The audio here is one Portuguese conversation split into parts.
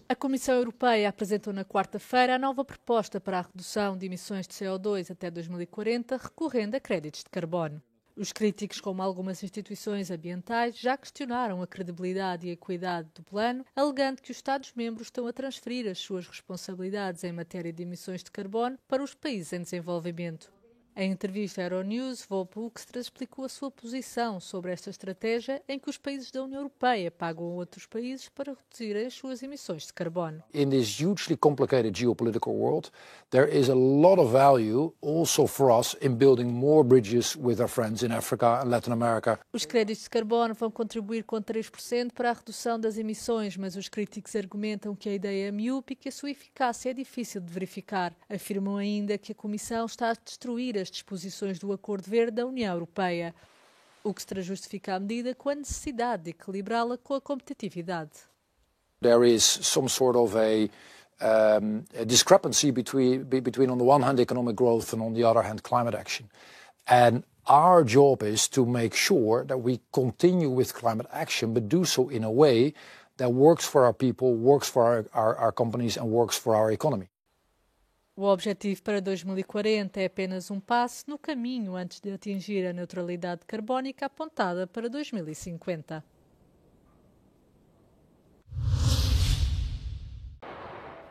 A Comissão Europeia apresentou na quarta-feira a nova proposta para a redução de emissões de CO2 até 2040, recorrendo a créditos de carbono. Os críticos, como algumas instituições ambientais, já questionaram a credibilidade e a equidade do plano, alegando que os Estados-membros estão a transferir as suas responsabilidades em matéria de emissões de carbono para os países em desenvolvimento. Em entrevista à Euronews, Wopke Hoekstra explicou a sua posição sobre esta estratégia em que os países da União Europeia pagam a outros países para reduzirem as suas emissões de carbono. In this hugely complicated geopolitical world, there is a lot of value also for us in building more bridges with our friends in Africa and Latin America. Os créditos de carbono vão contribuir com 3% para a redução das emissões, mas os críticos argumentam que a ideia é miúpe e que a sua eficácia é difícil de verificar. Afirmam ainda que a Comissão está a destruir as disposições do Acordo Verde da União Europeia. O que se justifica a medida com a necessidade de equilibrá-la com a competitividade. There is some sort of a discrepancy between on the one hand economic growth and on the other hand climate action. And our job is to make sure that we continue with climate action, but do so in a way that works for our people, works for our companies and works for our economy. O objetivo para 2040 é apenas um passo no caminho antes de atingir a neutralidade carbónica apontada para 2050.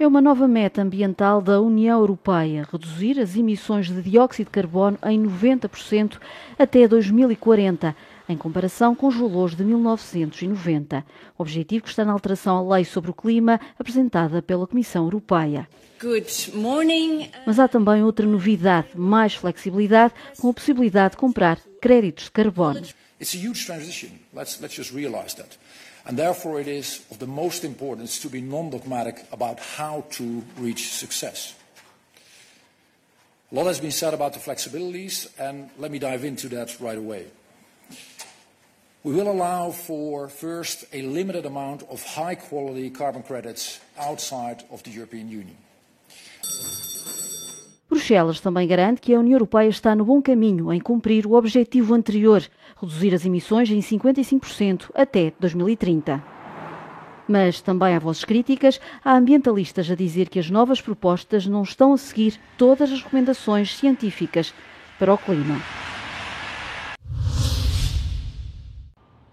É uma nova meta ambiental da União Europeia, reduzir as emissões de dióxido de carbono em 90% até 2040, em comparação com os valores de 1990. Objetivo que está na alteração à Lei sobre o Clima, apresentada pela Comissão Europeia. Good morning. Mas há também outra novidade, mais flexibilidade, com a possibilidade de comprar créditos de carbono. It's a huge transition. Let's just realize that. And therefore it is of the most importance to be non-dogmatic about how to reach success. A lot has been said about the flexibilities, and let me dive into that right away. We will allow for, first, a limited amount of high-quality carbon credits outside of the European Union. Bruxelas também garante que a União Europeia está no bom caminho em cumprir o objetivo anterior, reduzir as emissões em 55% até 2030. Mas também há vozes críticas, há ambientalistas a dizer que as novas propostas não estão a seguir todas as recomendações científicas para o clima.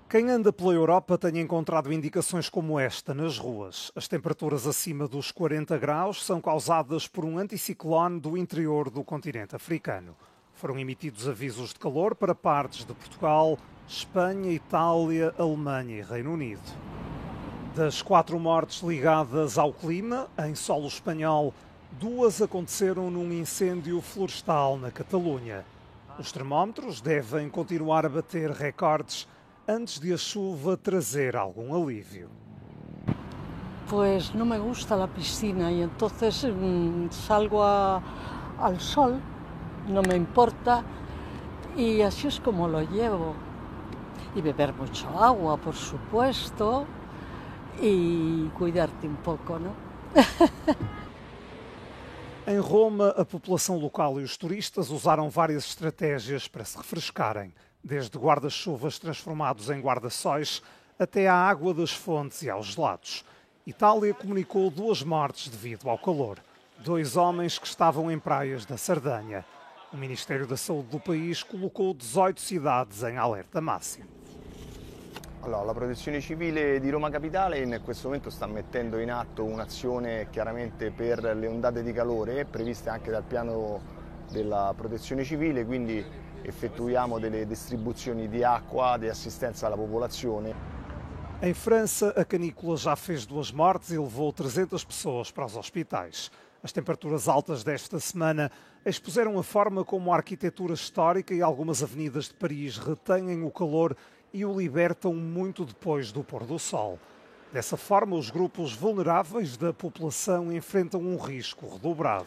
Quem anda pela Europa tem encontrado indicações como esta nas ruas. As temperaturas acima dos 40 graus são causadas por um anticiclone do interior do continente africano. Foram emitidos avisos de calor para partes de Portugal, Espanha, Itália, Alemanha e Reino Unido. Das 4 mortes ligadas ao clima, em solo espanhol, 2 aconteceram num incêndio florestal na Catalunha. Os termómetros devem continuar a bater recordes antes de a chuva trazer algum alívio. Pues no me gusta la piscina y entonces salgo al sol, no me importa y así es como lo llevo. Y beber mucho agua, por supuesto, y cuidarte un poco, ¿no? Em Roma, a população local e os turistas usaram várias estratégias para se refrescarem, desde guarda-chuvas transformados em guarda-sóis até à água das fontes e aos gelados. Itália comunicou 2 mortes devido ao calor. 2 homens que estavam em praias da Sardanha. O Ministério da Saúde do país colocou 18 cidades em alerta máximo. Allora, la Protezione Civile di Roma Capitale in questo momento sta mettendo in atto un'azione chiaramente per le ondate di calore previste anche dal piano della Protezione Civile, quindi effettuiamo delle distribuzioni di acqua, di assistenza alla popolazione. Em França, a canícula já fez 2 mortes e levou 300 pessoas para os hospitais. As temperaturas altas desta semana expuseram a forma como a arquitetura histórica e algumas avenidas de Paris retêm o calor e o libertam muito depois do pôr do sol. Dessa forma, os grupos vulneráveis da população enfrentam um risco redobrado.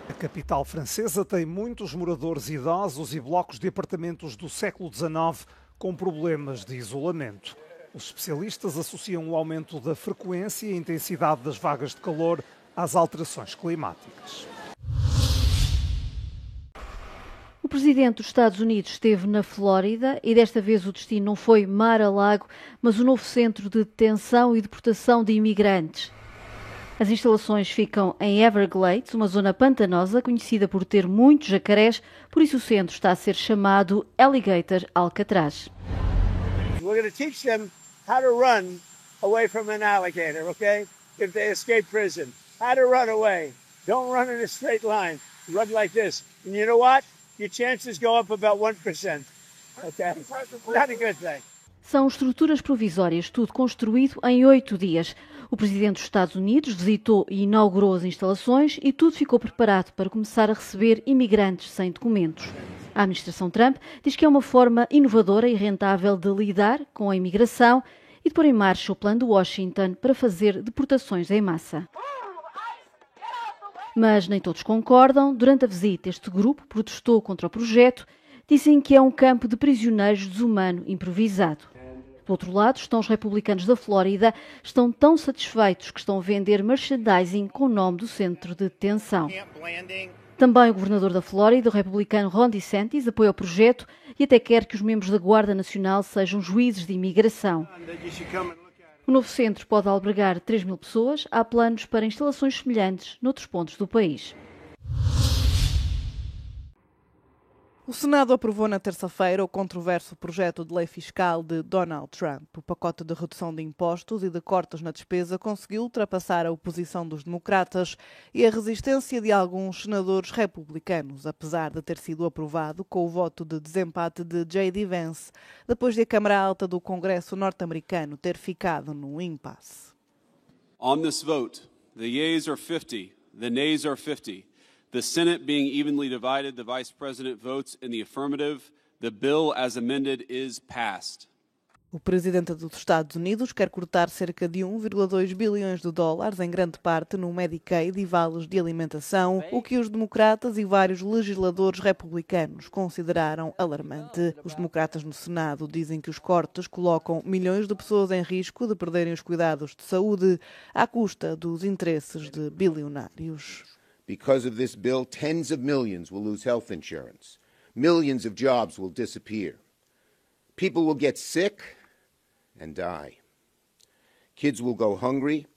A capital francesa tem muitos moradores idosos e blocos de apartamentos do século XIX com problemas de isolamento. Os especialistas associam o aumento da frequência e intensidade das vagas de calor às alterações climáticas. O presidente dos Estados Unidos esteve na Flórida e desta vez o destino não foi Mar-a-Lago, mas o novo centro de detenção e deportação de imigrantes. As instalações ficam em Everglades, uma zona pantanosa conhecida por ter muitos jacarés, por isso o centro está a ser chamado Alligator Alcatraz. We're going to teach them how to run away from an alligator, okay? If they escape prison, how to run away. Don't run in a straight line. Run like this. And you know what? Your chances go up about 1%. Okay? Not a good thing. São estruturas provisórias, tudo construído em 8 dias. O presidente dos Estados Unidos visitou e inaugurou as instalações e tudo ficou preparado para começar a receber imigrantes sem documentos. A administração Trump diz que é uma forma inovadora e rentável de lidar com a imigração e de pôr em marcha o plano de Washington para fazer deportações em massa. Mas nem todos concordam. Durante a visita, este grupo protestou contra o projeto. Dizem que é um campo de prisioneiros desumano improvisado. Do outro lado, estão os republicanos da Flórida, estão tão satisfeitos que estão a vender merchandising com o nome do centro de detenção. Também o governador da Flórida, o republicano Ron DeSantis, apoia o projeto e até quer que os membros da Guarda Nacional sejam juízes de imigração. O novo centro pode albergar 3.000 pessoas. Há planos para instalações semelhantes noutros pontos do país. O Senado aprovou na terça-feira o controverso projeto de lei fiscal de Donald Trump. O pacote de redução de impostos e de cortes na despesa conseguiu ultrapassar a oposição dos democratas e a resistência de alguns senadores republicanos, apesar de ter sido aprovado com o voto de desempate de J.D. Vance, depois de a Câmara Alta do Congresso norte-americano ter ficado num impasse. On this vote, the yeas are 50, the nays are 50. The Senate being evenly divided, the Vice President votes in the affirmative. The bill as amended is passed. O presidente dos Estados Unidos quer cortar cerca de 1,2 bilhões de dólares, em grande parte no Medicaid e vales de alimentação, o que os democratas e vários legisladores republicanos consideraram alarmante. Os democratas no Senado dizem que os cortes colocam milhões de pessoas em risco de perderem os cuidados de saúde à custa dos interesses de bilionários. Because of this bill, tens of millions will lose health insurance. Millions of jobs will disappear. People will get sick and die. Kids will go hungry,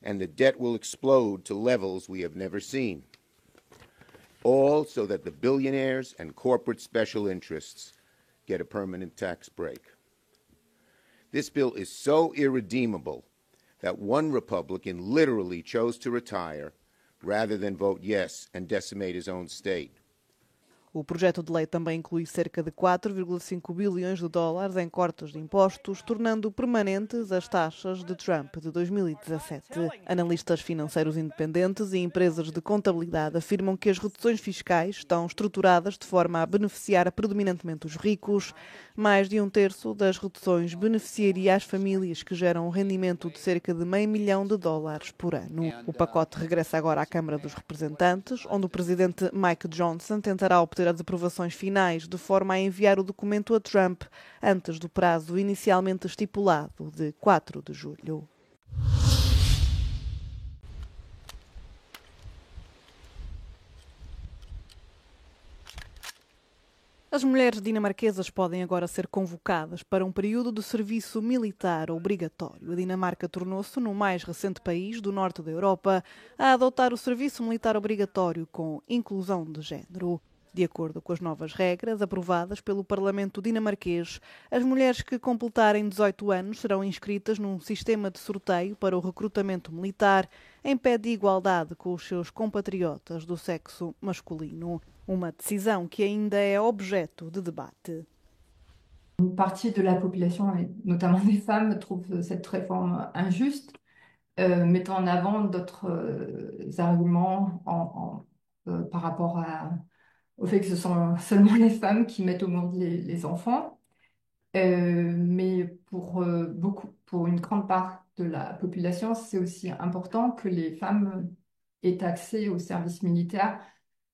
and the debt will explode to levels we have never seen. All so that the billionaires and corporate special interests get a permanent tax break. This bill is so irredeemable that one Republican literally chose to retire rather than vote yes and decimate his own state. O projeto de lei também inclui cerca de 4,5 bilhões de dólares em cortes de impostos, tornando permanentes as taxas de Trump de 2017. Analistas financeiros independentes e empresas de contabilidade afirmam que as reduções fiscais estão estruturadas de forma a beneficiar predominantemente os ricos. Mais de 1/3 das reduções beneficiaria as famílias que geram um rendimento de cerca de $500 milhão por ano. O pacote regressa agora à Câmara dos Representantes, onde o presidente Mike Johnson tentará obter as aprovações finais de forma a enviar o documento a Trump antes do prazo inicialmente estipulado de 4 de julho. As mulheres dinamarquesas podem agora ser convocadas para um período de serviço militar obrigatório. A Dinamarca tornou-se no mais recente país do norte da Europa a adotar o serviço militar obrigatório com inclusão de género. De acordo com as novas regras aprovadas pelo Parlamento dinamarquês, as mulheres que completarem 18 anos serão inscritas num sistema de sorteio para o recrutamento militar em pé de igualdade com os seus compatriotas do sexo masculino. Uma decisão que ainda é objeto de debate. Une partie de la population, notamment des femmes, trouve cette réforme injuste, mettant en avant d'autres arguments par rapport au fait que ce sont seulement les femmes qui mettent au monde les enfants. Mais pour une grande part de la population, c'est aussi important que les femmes aient accès au service militaire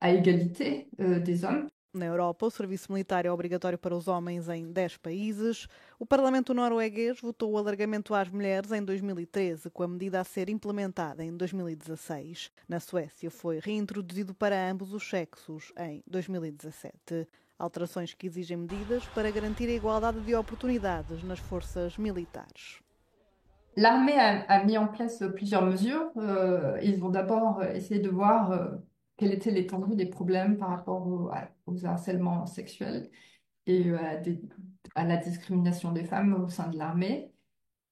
à égalité des hommes. Na Europa, o serviço militar é obrigatório para os homens em 10 países. O Parlamento norueguês votou o alargamento às mulheres em 2013, com a medida a ser implementada em 2016. Na Suécia, foi reintroduzido para ambos os sexos em 2017. Alterações que exigem medidas para garantir a igualdade de oportunidades nas forças militares. L'armée a mis en place plusieurs mesures. Ils vont d'abord essayer de voir quelle était l'étendue des problèmes par rapport aux harcèlements sexuels et à la discrimination des femmes au sein de l'armée.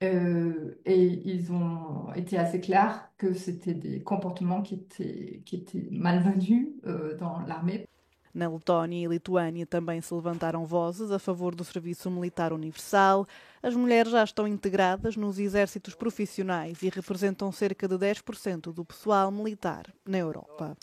Et ils ont été assez clairs que c'était des comportements qui étaient malvenus dans l'armée. Na Letónia e Lituânia também se levantaram vozes a favor do serviço militar universal. As mulheres já estão integradas nos exércitos profissionais e representam cerca de 10% do pessoal militar na Europa.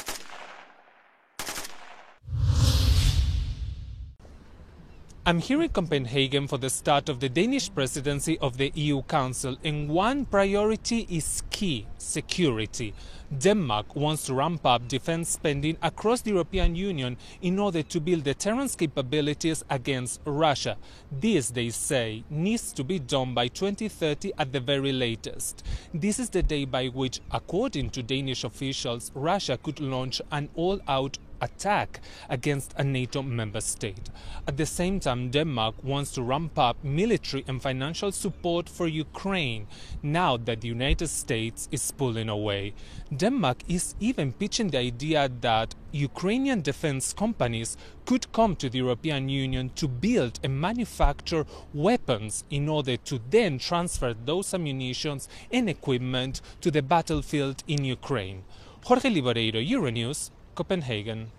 I'm here in Copenhagen for the start of the Danish presidency of the EU Council, and one priority is key: security. Denmark wants to ramp up defense spending across the European Union in order to build deterrence capabilities against Russia. This, they say, needs to be done by 2030 at the very latest. This is the day by which, according to Danish officials, Russia could launch an all-out attack against a NATO member state. At the same time, Denmark wants to ramp up military and financial support for Ukraine now that the United States is pulling away. Denmark is even pitching the idea that Ukrainian defense companies could come to the European Union to build and manufacture weapons in order to then transfer those ammunitions and equipment to the battlefield in Ukraine. Jorge Liboreiro, Euronews, Copenhagen.